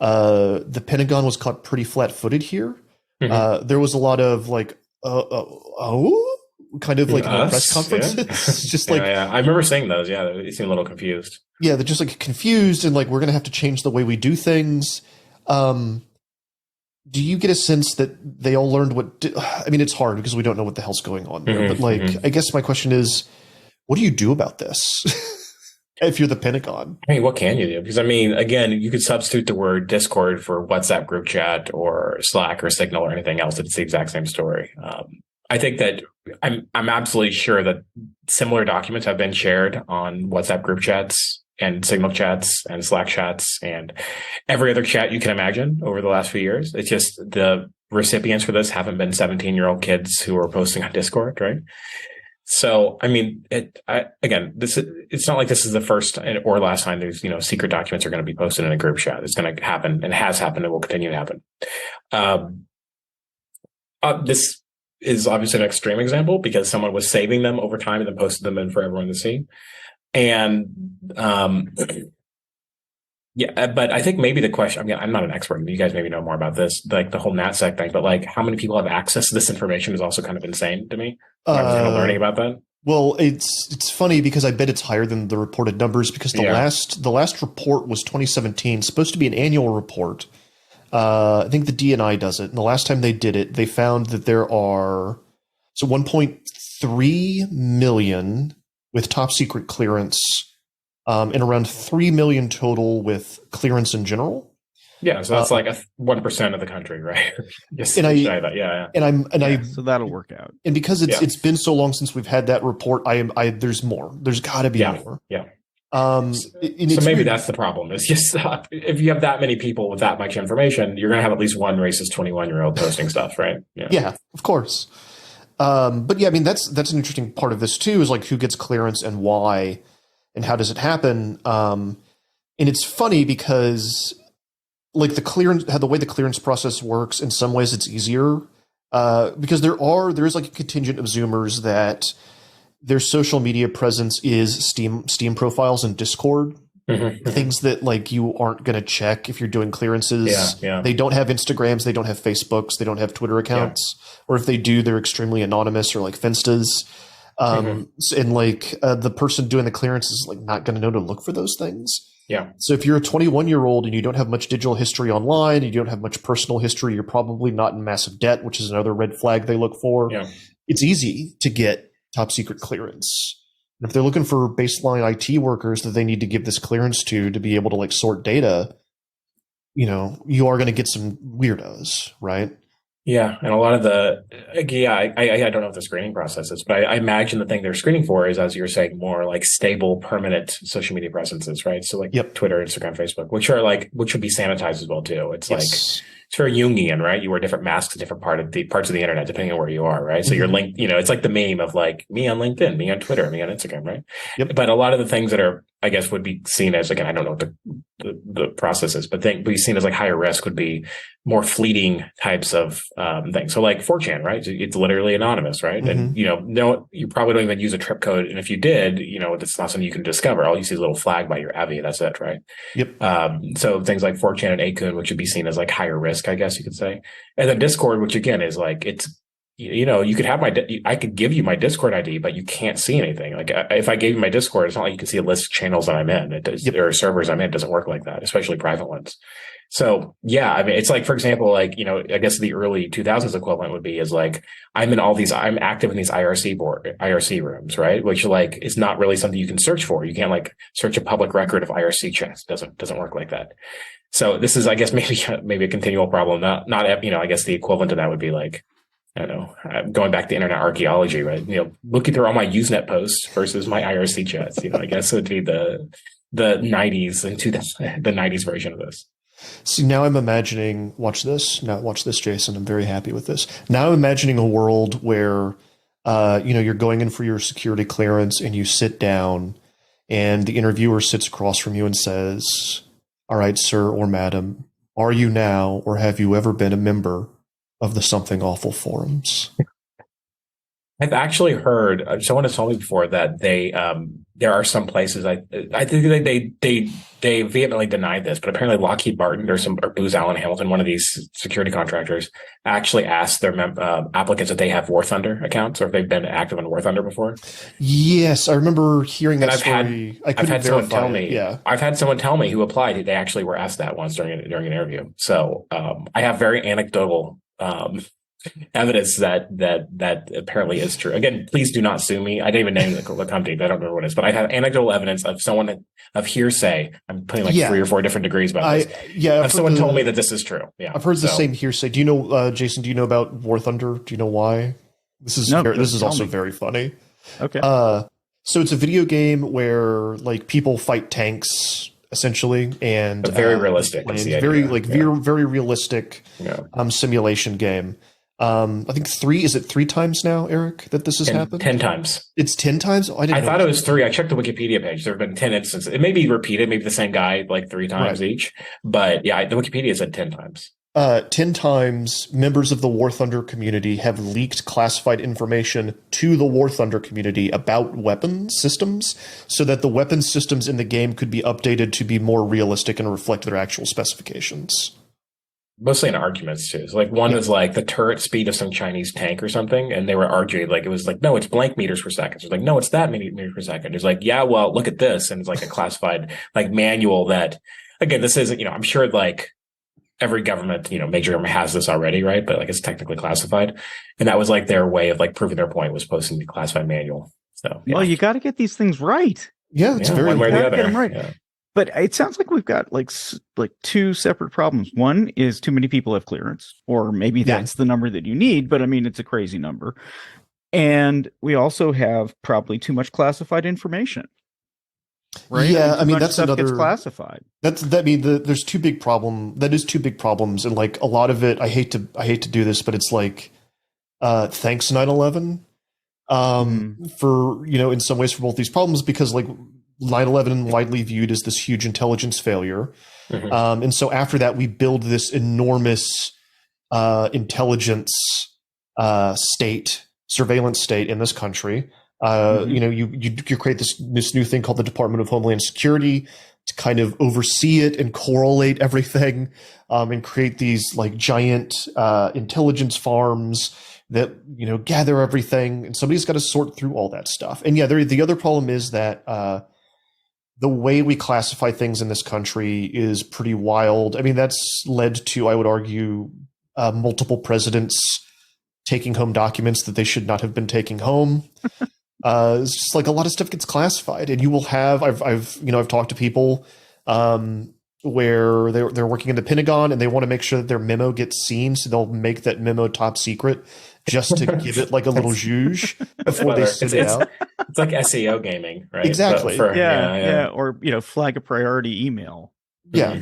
the Pentagon was caught pretty flat-footed here. There was a lot of like, kind of like press conferences. Just like, I remember seeing those. Yeah, they seem a little confused. Yeah, they're just like confused, and like we're gonna have to change the way we do things. Do you get a sense that they all learned it's hard because we don't know what the hell's going on there. But like, I guess my question is, what do you do about this? If you're the Pentagon. What can you do? Because again, you could substitute the word Discord for WhatsApp group chat or Slack or Signal or anything else. It's the exact same story. I think that I'm absolutely sure that similar documents have been shared on WhatsApp group chats and Signal chats and Slack chats and every other chat you can imagine over the last few years. It's just the recipients for this haven't been 17-year-old kids who are posting on Discord, right? So, it's not like this is the first or last time there's, secret documents are going to be posted in a group chat. It's going to happen and has happened and will continue to happen. This is obviously an extreme example because someone was saving them over time and then posted them in for everyone to see. And yeah, but I think maybe the question, I mean, I'm not an expert. You guys maybe know more about this, like the whole NatSec thing, but like how many people have access to this information is also kind of insane to me. I'm kind of learning about that. Well, it's funny because I bet it's higher than the reported numbers because the last report was 2017, supposed to be an annual report. I think the DNI does it. And the last time they did it, they found that there are 1.3 million with top secret clearance, and around 3 million total with clearance in general. Yeah, so that's like 1% of the country, right? Yes, so that'll work out. And because it's been so long since we've had that report, there's more. There's got to be more. Yeah. So maybe that's the problem. It's just if you have that many people with that much information, you're going to have at least one racist 21-year-old posting stuff, right? Yeah, of course. But yeah, I mean that's an interesting part of this too, is like who gets clearance and why, and how does it happen? And it's funny because like the way the clearance process works, in some ways it's easier because there is like a contingent of Zoomers that their social media presence is Steam profiles and Discord. Mm-hmm. Things that like you aren't going to check if you're doing clearances. Yeah. They don't have Instagrams, they don't have Facebooks, they don't have Twitter accounts, or if they do, they're extremely anonymous or like Finstas. And like the person doing the clearance is like not going to know to look for those things. Yeah. So if you're a 21-year-old and you don't have much digital history online, you don't have much personal history, you're probably not in massive debt, which is another red flag they look for. Yeah. It's easy to get top secret clearance. And if they're looking for baseline IT workers that they need to give this clearance to be able to like sort data, you are going to get some weirdos, right? Yeah, and a lot of I don't know what the screening process is, but I imagine the thing they're screening for is, as you're saying, more like stable, permanent social media presences, right? So like Twitter, Instagram, Facebook, which would be sanitized as well too. It's like it's very Jungian, right? You wear different masks in different parts of the internet, depending on where you are, right? So you're linked, it's like the meme of like me on LinkedIn, me on Twitter, me on Instagram, right? Yep. But a lot of the things that are, I guess, would be seen as, again, I don't know what the process is, but be seen as like higher risk would be more fleeting types of things. So like 4chan, right? It's literally anonymous, right? And you probably don't even use a trip code, and if you did, it's not something you can discover. All you see is a little flag by your Avi, that's it, right? Yep. So things like 4chan and Akun, which would be seen as like higher risk, I guess you could say, and then Discord, which again is like it's. You could have I could give you my Discord ID, but you can't see anything. Like if I gave you my Discord, it's not like you can see a list of channels that I'm in. Or servers I'm in. It doesn't work like that, especially private ones. So yeah, I mean, it's like, for example, like, I guess the early 2000s equivalent would be is like, I'm active in these IRC rooms, right? Which like is not really something you can search for. You can't like search a public record of IRC chats. Doesn't work like that. So this is, I guess, maybe a continual problem. Not, I guess the equivalent to that would be like, I don't know, going back to internet archaeology, right? Looking through all my Usenet posts versus my IRC chats. I guess it would be the 90s and the 90s version of this. See, now I'm imagining, watch this, Jason. I'm very happy with this. Now I'm imagining a world where, you're going in for your security clearance and you sit down and the interviewer sits across from you and says, "All right, sir or madam, are you now or have you ever been a member of the Something Awful forums?" I've actually heard someone has told me before that they there are some places I think they vehemently denied this, but apparently Lockheed Martin or Booz Allen Hamilton, one of these security contractors, actually asked their applicants if they have War Thunder accounts or if they've been active on War Thunder before. Yes, I remember hearing that story. I've had someone tell me. Yeah, I've had someone tell me who applied. They actually were asked that once during an interview. So I have very anecdotal evidence that apparently is true. Again, please do not sue me. I didn't even name the company. I don't remember what it is, but I have anecdotal evidence of of hearsay. I'm putting 3 or 4 different degrees about this. If someone told me that this is true. Yeah, I've heard the same hearsay. Do you know, Jason? Do you know about War Thunder? Do you know why? This is also very funny. Okay. So it's a video game where like people fight tanks essentially, and very realistic. Very realistic simulation game. I think 3 times now, Eric, that this has happened? 10 times. It's 10 times? I thought it was 3. I checked the Wikipedia page. There have been 10 instances. It may be repeated, maybe the same guy like 3 times each. But yeah, the Wikipedia said 10 times. 10 times members of the War Thunder community have leaked classified information to the War Thunder community about weapons systems so that the weapons systems in the game could be updated to be more realistic and reflect their actual specifications. Mostly in arguments too. So like one is like the turret speed of some Chinese tank or something, and they were arguing like it was like, no, it's blank meters per second. It's like, no, it's that many meters per second. It's like, yeah, well, look at this, and it's like a classified like manual that, again, this isn't, I'm sure like every government, major government has this already, right? But like it's technically classified, and that was like their way of like proving their point was posting the classified manual. So well, you got to get these things right. Yeah, it's very one way or the other. Get them right. Yeah. But it sounds like we've got like two separate problems. One is too many people have clearance, or maybe that's the number that you need, but I mean, it's a crazy number. And we also have probably too much classified information. Right? Yeah, I mean that's another gets classified. There's two big problems, and like a lot of it, I hate to do this, but it's like thanks 9/11 for in some ways for both these problems, because like 9/11 widely viewed as this huge intelligence failure. Mm-hmm. And so after that, we build this enormous intelligence surveillance state in this country. You create this new thing called the Department of Homeland Security to kind of oversee it and correlate everything, and create these like giant intelligence farms that gather everything. And somebody's got to sort through all that stuff. And the other problem is that the way we classify things in this country is pretty wild. I mean, that's led to, I would argue, multiple presidents taking home documents that they should not have been taking home. It's just like a lot of stuff gets classified, and you will have. I've talked to people where they're working in the Pentagon and they want to make sure that their memo gets seen, so they'll make that memo top secret just to give it like a little zhuzh before they send it out. It's like SEO gaming, right? Exactly. Or flag a priority email. Yeah.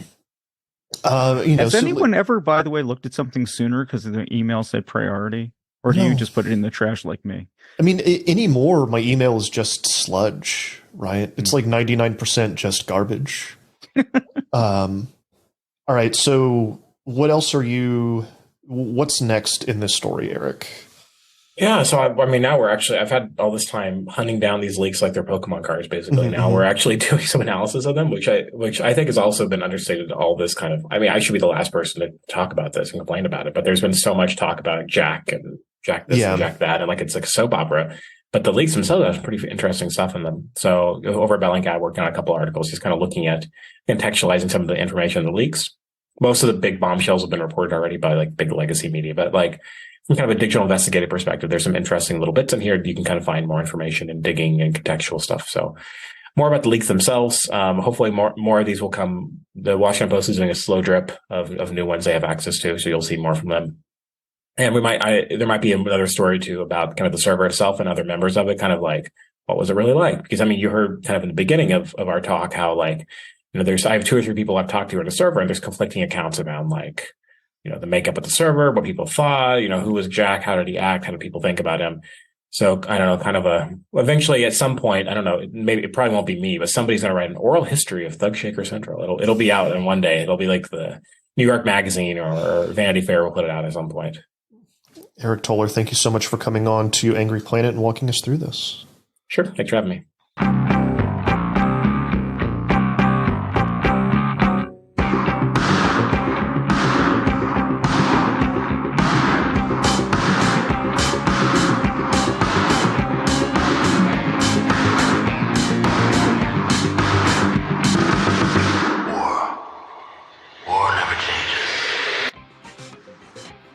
Has anyone ever, by the way, looked at something sooner because the email said priority? Or do you just put it in the trash like me? I mean, anymore, my email is just sludge, right? It's like 99% just garbage. All right. So what's next in this story, Eric? Yeah. So, now I've had all this time hunting down these leaks like they're Pokemon cards, basically. Mm-hmm. Now we're actually doing some analysis of them, which I think has also been understated. All this kind of, I should be the last person to talk about this and complain about it, but there's been so much talk about Jack and Jack this and Jack that. And like, it's like a soap opera, but the leaks themselves have pretty interesting stuff in them. So over at Bellingcat, working on a couple of articles, he's kind of looking at contextualizing some of the information in the leaks. Most of the big bombshells have been reported already by like big legacy media, but like, from kind of a digital investigative perspective, there's some interesting little bits in here. You can kind of find more information and digging and contextual stuff. So more about the leaks themselves. Hopefully more of these will come. The Washington Post is doing a slow drip of new ones they have access to. So you'll see more from them. And there might be another story too about kind of the server itself and other members of it, kind of like, what was it really like? Because you heard kind of in the beginning of our talk, how like, I have 2 or 3 people I've talked to on the server, and there's conflicting accounts around like, the makeup of the server, what people thought, who was Jack, how did he act, how do people think about him? So I don't know, kind of eventually at some point, I don't know, maybe it probably won't be me, but somebody's going to write an oral history of Thug Shaker Central. It'll be out, and one day it'll be like the New York Magazine or Vanity Fair will put it out at some point. Eric Toler, thank you so much for coming on to Angry Planet and walking us through this. Sure. Thanks for having me.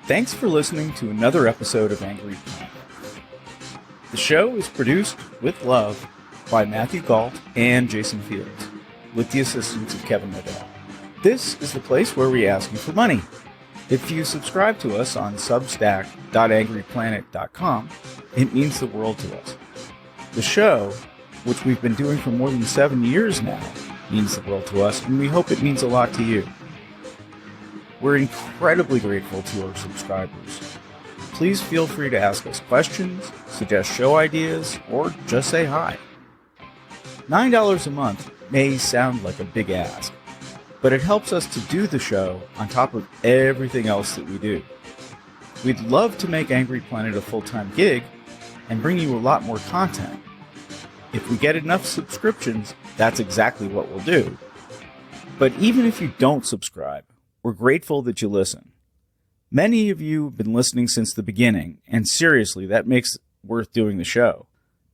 Thanks for listening to another episode of Angry Planet. The show is produced with love by Matthew Galt and Jason Fields, with the assistance of Kevin Liddell. This is the place where we ask you for money. If you subscribe to us on substack.angryplanet.com, it means the world to us. The show, which we've been doing for more than 7 years now, means the world to us, and we hope it means a lot to you. We're incredibly grateful to our subscribers. Please feel free to ask us questions, suggest show ideas, or just say hi. $9 a month may sound like a big ask, but it helps us to do the show on top of everything else that we do. We'd love to make Angry Planet a full-time gig and bring you a lot more content. If we get enough subscriptions, that's exactly what we'll do. But even if you don't subscribe, we're grateful that you listen. Many of you have been listening since the beginning, and seriously, that makes it worth doing the show.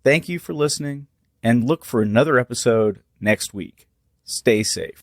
Thank you for listening, and look for another episode next week. Stay safe.